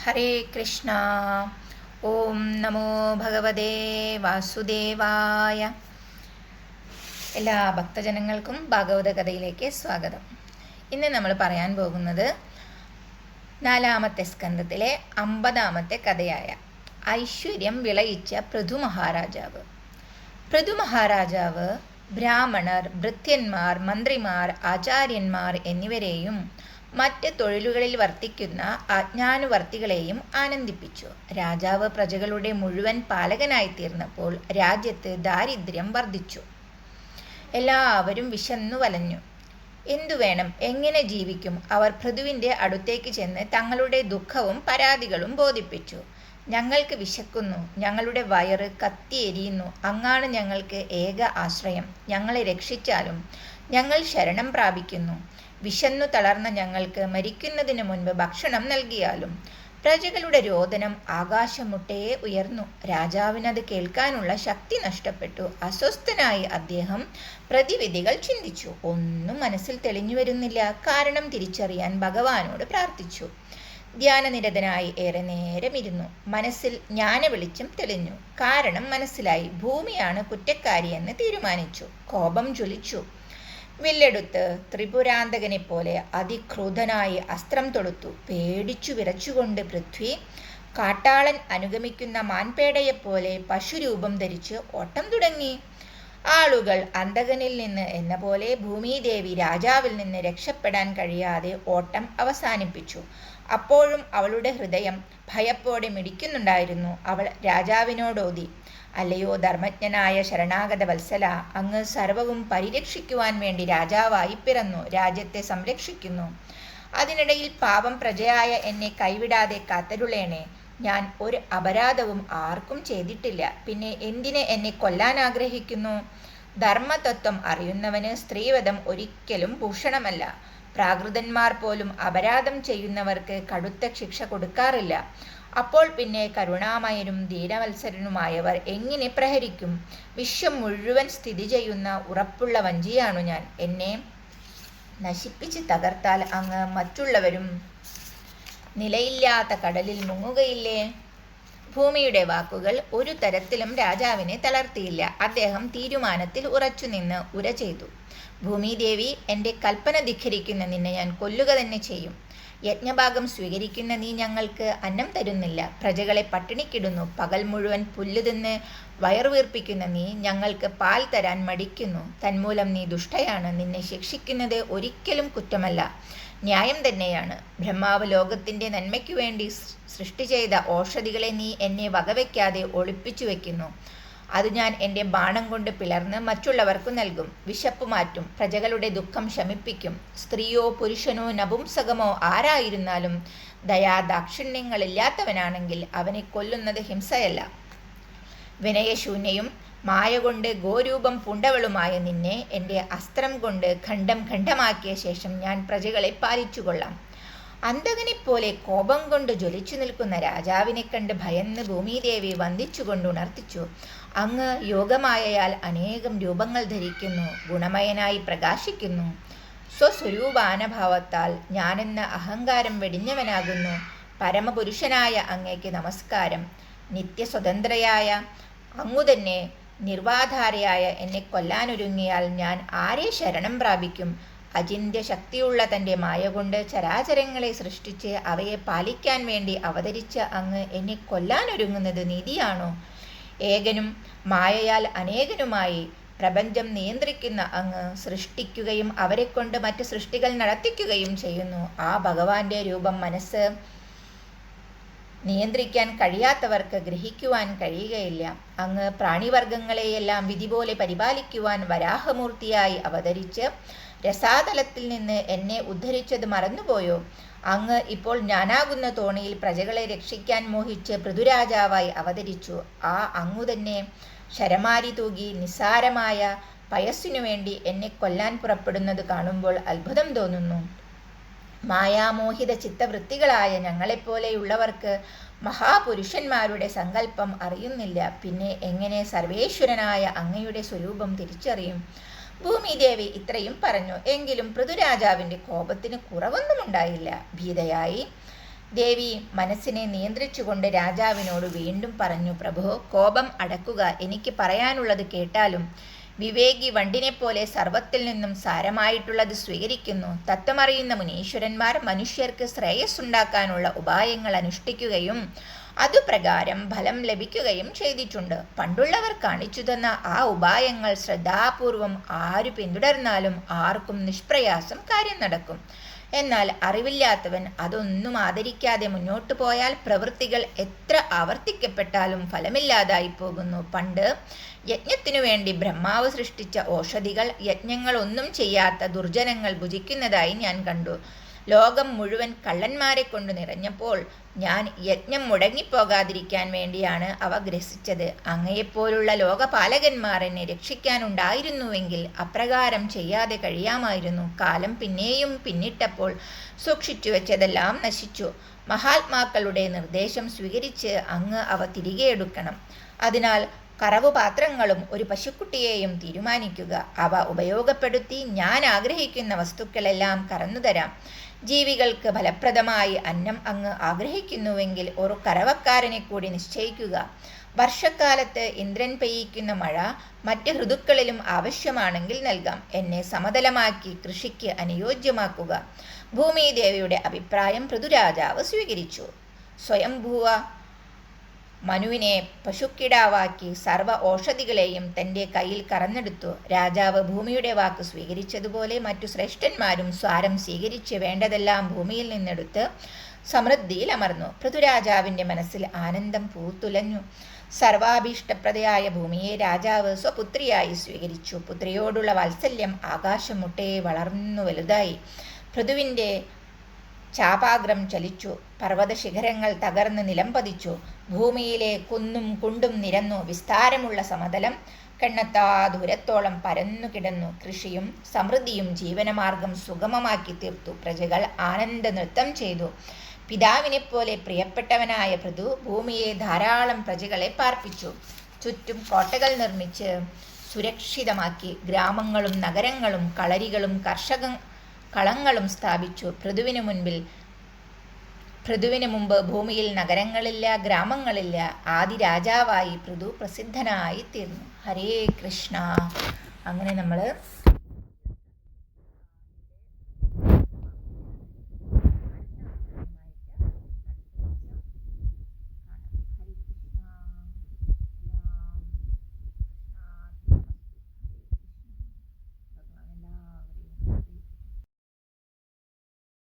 ഹരേ കൃഷ്ണ. ഓം നമോ ഭഗവതേ വാസുദേവായ. എല്ലാ ഭക്തജനങ്ങൾക്കും ഭാഗവത കഥയിലേക്ക് സ്വാഗതം. ഇന്ന് നമ്മൾ പറയാൻ പോകുന്നത് 4-ാമത്തെ സ്കന്ധത്തിലെ 50-ാമത്തെ കഥയായ ഐശ്വര്യം വിളയിച്ച പൃഥു മഹാരാജാവ്. പൃഥു മഹാരാജാവ് ബ്രാഹ്മണർ, ഭൃത്യന്മാർ, മന്ത്രിമാർ, ആചാര്യന്മാർ എന്നിവരെയും മറ്റ് തൊഴിലുകളിൽ വർത്തിക്കുന്ന അജ്ഞാനുവർത്തികളെയും ആനന്ദിപ്പിച്ചു. രാജാവ് പ്രജകളുടെ മുഴുവൻ പാലകനായി തീർന്നപ്പോൾ രാജ്യത്ത് ദാരിദ്ര്യം വർദ്ധിച്ചു. എല്ലാവരും വിശന്നു വലഞ്ഞു. എന്തു വേണം, എങ്ങനെ ജീവിക്കും? അവർ പൃഥുവിൻ്റെ അടുത്തേക്ക് ചെന്ന് തങ്ങളുടെ ദുഃഖവും പരാതികളും ബോധിപ്പിച്ചു. ഞങ്ങൾക്ക് വിശക്കുന്നു, ഞങ്ങളുടെ വയറ് കത്തിയെരിയുന്നു, അങ്ങാണ് ഞങ്ങൾക്ക് ഏക ആശ്രയം. ഞങ്ങളെ രക്ഷിച്ചാലും. ഞങ്ങൾ ശരണം പ്രാപിക്കുന്നു. വിശന്നു തളർന്ന ഞങ്ങൾക്ക് മരിക്കുന്നതിന് മുൻപ് ഭക്ഷണം നൽകിയാലും. പ്രജകളുടെ രോദനം ആകാശമുട്ടയെ ഉയർന്നു. രാജാവിനത് കേൾക്കാനുള്ള ശക്തി നഷ്ടപ്പെട്ടു. അസ്വസ്ഥനായി അദ്ദേഹം പ്രതിവിധികൾ ചിന്തിച്ചു. ഒന്നും മനസ്സിൽ തെളിഞ്ഞു വരുന്നില്ല. കാരണം തിരിച്ചറിയാൻ ഭഗവാനോട് പ്രാർത്ഥിച്ചു. ധ്യാനനിരതനായി ഏറെ നേരം ഇരുന്നു. മനസ്സിൽ ജ്ഞാന വെളിച്ചം തെളിഞ്ഞു. കാരണം മനസ്സിലായി. ഭൂമിയാണ് കുറ്റക്കാരിയെന്ന് തീരുമാനിച്ചു. കോപം ജ്വലിച്ചു. വില്ലെടുത്ത് ത്രിപുരാന്തകനെ പോലെ അതിക്രൂധനായി അസ്ത്രം തൊടുത്തു. പേടിച്ചു വിറച്ചുകൊണ്ട് പൃഥ്വി കാട്ടാളൻ അനുഗമിക്കുന്ന മാൻപേടയെപ്പോലെ പശുരൂപം ധരിച്ച് ഓട്ടം തുടങ്ങി. ആളുകൾ അന്തകനിൽ നിന്ന് എന്ന പോലെ ഭൂമിദേവി രാജാവിൽ നിന്ന് രക്ഷപ്പെടാൻ കഴിയാതെ ഓട്ടം അവസാനിപ്പിച്ചു. അപ്പോഴും അവളുടെ ഹൃദയം ഭയപ്പോടെ മിടിക്കുന്നുണ്ടായിരുന്നു. അവൾ രാജാവിനോടോതി, അല്ലയോ ധർമ്മജ്ഞനായ ശരണാഗത വത്സല, അങ്ങ് സർവവും പരിരക്ഷിക്കുവാൻ വേണ്ടി രാജാവായി പിറന്നു, രാജ്യത്തെ സംരക്ഷിക്കുന്നു. അതിനിടയിൽ പാവം പ്രജയായ എന്നെ കൈവിടാതെ കാത്തരുളേണേ. ഞാൻ ഒരു അപരാധവും ആർക്കും ചെയ്തിട്ടില്ല. പിന്നെ എന്തിന് എന്നെ കൊല്ലാൻ ആഗ്രഹിക്കുന്നു? ധർമ്മതത്വം അറിയുന്നവന് സ്ത്രീവധം ഒരിക്കലും ഭൂഷണമല്ല. പ്രാകൃതന്മാർ പോലും അപരാധം ചെയ്യുന്നവർക്ക് കടുത്ത ശിക്ഷ കൊടുക്കാറില്ല. അപ്പോൾ പിന്നെ കരുണാമയനും ധീരവത്സരനുമായവർ എങ്ങനെ പ്രഹരിക്കും? വിശ്വം മുഴുവൻ സ്ഥിതി ചെയ്യുന്ന ഉറപ്പുള്ള വഞ്ചിയാണു ഞാൻ. എന്നെ നശിപ്പിച്ച് തകർത്താൽ അങ്ങ് മറ്റുള്ളവരും നിലയില്ലാത്ത കടലിൽ മുങ്ങുകയില്ലേ? ഭൂമിയുടെ വാക്കുകൾ ഒരു തരത്തിലും രാജാവിനെ തളർത്തിയില്ല. അദ്ദേഹം തീരുമാനത്തിൽ ഉറച്ചുനിന്ന് ഉര ചെയ്തു. ഭൂമിദേവി, എൻ്റെ കൽപ്പന ധിഖരിക്കുന്ന നിന്നെ ഞാൻ കൊല്ലുക തന്നെ ചെയ്യും. യജ്ഞഭാഗം സ്വീകരിക്കുന്ന നീ ഞങ്ങൾക്ക് അന്നം തരുന്നില്ല, പ്രജകളെ പട്ടിണിക്കിടുന്നു. പകൽ മുഴുവൻ പുല്ല് തിന്ന് വയറുവീർപ്പിക്കുന്ന നീ ഞങ്ങൾക്ക് പാൽ തരാൻ മടിക്കുന്നു. തന്മൂലം നീ ദുഷ്ടയാണ്. നിന്നെ ശിക്ഷിക്കുന്നത് ഒരിക്കലും കുറ്റമല്ല, ന്യായം തന്നെയാണ്. ബ്രഹ്മാവ് ലോകത്തിൻ്റെ നന്മയ്ക്കു വേണ്ടി സൃഷ്ടി ചെയ്ത ഔഷധികളെ നീ എന്നെ വകവയ്ക്കാതെ ഒളിപ്പിച്ചു വയ്ക്കുന്നു. അത് ഞാൻ എൻ്റെ ബാണം കൊണ്ട് പിളർന്ന് മറ്റുള്ളവർക്ക് നൽകും. വിശപ്പ് മാറ്റും, പ്രജകളുടെ ദുഃഖം ശമിപ്പിക്കും. സ്ത്രീയോ പുരുഷനോ നപുംസകമോ ആരായിരുന്നാലും ദയാദാക്ഷിണ്യങ്ങളില്ലാത്തവനാണെങ്കിൽ അവനെ കൊല്ലുന്നത് ഹിംസയല്ല. വിനയശൂന്യയും മായ കൊണ്ട് ഗോരൂപം പൂണ്ടവളുമായ നിന്നെ എൻ്റെ അസ്ത്രം കൊണ്ട് ഖണ്ഡം ഖണ്ഡമാക്കിയ ശേഷം ഞാൻ പ്രജകളെ പാലിച്ചുകൊള്ളാം. അന്തകനെപ്പോലെ കോപം കൊണ്ട് ജ്വലിച്ചു നിൽക്കുന്ന രാജാവിനെ കണ്ട് ഭയന്ന് ഭൂമിദേവി വന്ദിച്ചുകൊണ്ട് ഉണർത്തിച്ചു. അങ്ങ് യോഗമായയാൽ അനേകം രൂപങ്ങൾ ധരിക്കുന്നു, ഗുണമയനായി പ്രകാശിക്കുന്നു. സ്വസ്വരൂപാനുഭാവത്താൽ ഞാനെന്ന അഹങ്കാരം വെടിഞ്ഞവനാകുന്നു. പരമപുരുഷനായ അങ്ങേക്ക് നമസ്കാരം. നിത്യസ്വതന്ത്രയായ അങ്ങുതന്നെ നിർവാധാരയായ എന്നെ കൊല്ലാനൊരുങ്ങിയാൽ ഞാൻ ആരെ ശരണം പ്രാപിക്കും? അചിന്ത്യ ശക്തിയുള്ള തൻ്റെ മായ കൊണ്ട് ചരാചരങ്ങളെ സൃഷ്ടിച്ച് അവയെ പാലിക്കാൻ വേണ്ടി അവതരിച്ച അങ്ങ് എന്നെ കൊല്ലാനൊരുങ്ങുന്നത് നീതിയാണോ? ഏകനും മായയാൽ അനേകനുമായി പ്രപഞ്ചം നിയന്ത്രിക്കുന്ന അങ്ങ് സൃഷ്ടിക്കുകയും അവരെ കൊണ്ട് മറ്റ് സൃഷ്ടികൾ നടത്തിക്കുകയും ചെയ്യുന്നു. ആ ഭഗവാന്റെ രൂപം മനസ്സ് നിയന്ത്രിക്കാൻ കഴിയാത്തവർക്ക് ഗ്രഹിക്കുവാൻ കഴിയുകയില്ല. അങ്ങ് പ്രാണിവർഗങ്ങളെയെല്ലാം വിധി പോലെ പരിപാലിക്കുവാൻ വരാഹമൂർത്തിയായി അവതരിച്ച് രസാതലത്തിൽ നിന്ന് എന്നെ ഉദ്ധരിച്ചത് മറന്നുപോയോ? അങ്ങ് ഇപ്പോൾ ഞാനാകുന്ന തോണിയിൽ പ്രജകളെ രക്ഷിക്കാൻ മോഹിച്ച് പൃഥുരാജാവായി അവതരിച്ചു. ആ അങ്ങു തന്നെ ശരമാരി തൂകി നിസ്സാരമായ പയസ്സിനു വേണ്ടി എന്നെ കൊല്ലാൻ പുറപ്പെടുന്നത് കാണുമ്പോൾ അത്ഭുതം തോന്നുന്നു. മായാമോഹിത ചിത്തവൃത്തികളായ ഞങ്ങളെപ്പോലെയുള്ളവർക്ക് മഹാപുരുഷന്മാരുടെ സങ്കല്പം അറിയുന്നില്ല. പിന്നെ എങ്ങനെ സർവേശ്വരനായ അങ്ങയുടെ സ്വരൂപം തിരിച്ചറിയും? ഭൂമിദേവി ഇത്രയും പറഞ്ഞു. എങ്കിലും പൃഥുരാജാവിൻ്റെ കോപത്തിന് കുറവൊന്നും ഉണ്ടായില്ല. ഭീതയായി ദേവി മനസ്സിനെ നിയന്ത്രിച്ചുകൊണ്ട് രാജാവിനോട് വീണ്ടും പറഞ്ഞു, പ്രഭു, കോപം അടക്കുക. എനിക്ക് പറയാനുള്ളത് കേട്ടാലും. വിവേകി വണ്ടിനെപ്പോലെ സർവത്തിൽ നിന്നും സാരമായിട്ടുള്ളത് സ്വീകരിക്കുന്നു. തത്വമറിയുന്ന മുനീശ്വരന്മാർ മനുഷ്യർക്ക് ശ്രേയസ്സുണ്ടാക്കാനുള്ള ഉപായങ്ങൾ അനുഷ്ഠിക്കുകയും അതുപ്രകാരം ഫലം ലഭിക്കുകയും ചെയ്തിട്ടുണ്ട്. പണ്ടുള്ളവർ കാണിച്ചു തന്ന ആ ഉപായങ്ങൾ ശ്രദ്ധാപൂർവം ആരു പിന്തുടർന്നാലും ആർക്കും നിഷ്പ്രയാസം കാര്യം നടക്കും. എന്നാൽ അറിവില്ലാത്തവൻ അതൊന്നും ആദരിക്കാതെ മുന്നോട്ടു പോയാൽ പ്രവൃത്തികൾ എത്ര ആവർത്തിക്കപ്പെട്ടാലും ഫലമില്ലാതായി പോകുന്നു. പണ്ട് യജ്ഞത്തിനു വേണ്ടി ബ്രഹ്മാവ് സൃഷ്ടിച്ച ഓഷധികൾ യജ്ഞങ്ങളൊന്നും ചെയ്യാത്ത ദുർജനങ്ങൾ ഭുജിക്കുന്നതായി ഞാൻ കണ്ടു. ലോകം മുഴുവൻ കള്ളന്മാരെ കൊണ്ട് നിറഞ്ഞപ്പോൾ ഞാൻ യജ്ഞം മുടങ്ങിപ്പോകാതിരിക്കാൻ വേണ്ടിയാണ് അവ ഗ്രസിച്ചത്. അങ്ങയെപ്പോലുള്ള ലോകപാലകന്മാർ എന്നെ രക്ഷിക്കാനുണ്ടായിരുന്നുവെങ്കിൽ അപ്രകാരം ചെയ്യാതെ കഴിയാമായിരുന്നു. കാലം പിന്നെയും പിന്നിട്ടപ്പോൾ സൂക്ഷിച്ചു വെച്ചതെല്ലാം നശിച്ചു. മഹാത്മാക്കളുടെ നിർദ്ദേശം സ്വീകരിച്ച് അങ്ങ് അവ തിരികെ എടുക്കണം. അതിനാൽ കറവുപാത്രങ്ങളും ഒരു പശുക്കുട്ടിയെയും തീരുമാനിക്കുക. അവ ഉപയോഗപ്പെടുത്തി ഞാൻ ആഗ്രഹിക്കുന്ന വസ്തുക്കളെല്ലാം കറന്നുതരാം. ജീവികൾക്ക് ഫലപ്രദമായി അന്നം അങ്ങ് ആഗ്രഹിക്കുന്നുവെങ്കിൽ ഒരു കറവക്കാരനെ കൂടി നിശ്ചയിക്കുക. വർഷക്കാലത്ത് ഇന്ദ്രൻ പെയ്യിക്കുന്ന മഴ മറ്റ് ഋതുക്കളിലും ആവശ്യമാണെങ്കിൽ നൽകാം. എന്നെ സമതലമാക്കി കൃഷിക്ക് അനുയോജ്യമാക്കുക. ഭൂമിദേവിയുടെ അഭിപ്രായം പൃഥുരാജാവ് സ്വീകരിച്ചു. സ്വയംഭൂവ മനുവിനെ പശുക്കിടാവാക്കി സർവ്വ ഓഷധികളെയും തൻ്റെ കയ്യിൽ കറന്നെടുത്തു. രാജാവ് ഭൂമിയുടെ വാക്ക് സ്വീകരിച്ചതുപോലെ മറ്റു ശ്രേഷ്ഠന്മാരും സ്വാരം സ്വീകരിച്ച് വേണ്ടതെല്ലാം ഭൂമിയിൽ നിന്നെടുത്ത് സമൃദ്ധിയിൽ അമർന്നു. പൃഥുരാജാവിൻ്റെ മനസ്സിൽ ആനന്ദം പൂത്തുലഞ്ഞു. സർവാഭീഷ്ടപ്രദയായ ഭൂമിയെ രാജാവ് സ്വപുത്രിയായി സ്വീകരിച്ചു. പുത്രിയോടുള്ള വാത്സല്യം ആകാശം മുട്ടേ വളർന്നു വലുതായി. പൃഥുവിൻ്റെ ചാപാഗ്രം ചലിച്ചു. പർവ്വതശിഖരങ്ങൾ തകർന്ന് നിലം പതിച്ചു. ഭൂമിയിലെ കുന്നും കുണ്ടും നിരന്നു. വിസ്താരമുള്ള സമതലം കണ്ണെത്താ ദൂരത്തോളം പരന്നു കിടന്നു. കൃഷിയും സമൃദ്ധിയും ജീവനമാർഗം സുഗമമാക്കി തീർത്തു. പ്രജകൾ ആനന്ദ നൃത്തം ചെയ്തു. പിതാവിനെപ്പോലെ പ്രിയപ്പെട്ടവനായ പൃഥു ഭൂമിയെ ധാരാളം പ്രജകളെ പാർപ്പിച്ചു. ചുറ്റും കോട്ടകൾ നിർമ്മിച്ച് സുരക്ഷിതമാക്കി. ഗ്രാമങ്ങളും നഗരങ്ങളും കളരികളും കളങ്ങളും സ്ഥാപിച്ചു. പൃഥുവിന് മുമ്പ് ഭൂമിയിൽ നഗരങ്ങളില്ല, ഗ്രാമങ്ങളില്ല. ആദി രാജാവായി പൃഥു പ്രസിദ്ധനായി തീർന്നു. ഹരേ കൃഷ്ണ. അങ്ങനെ നമ്മൾ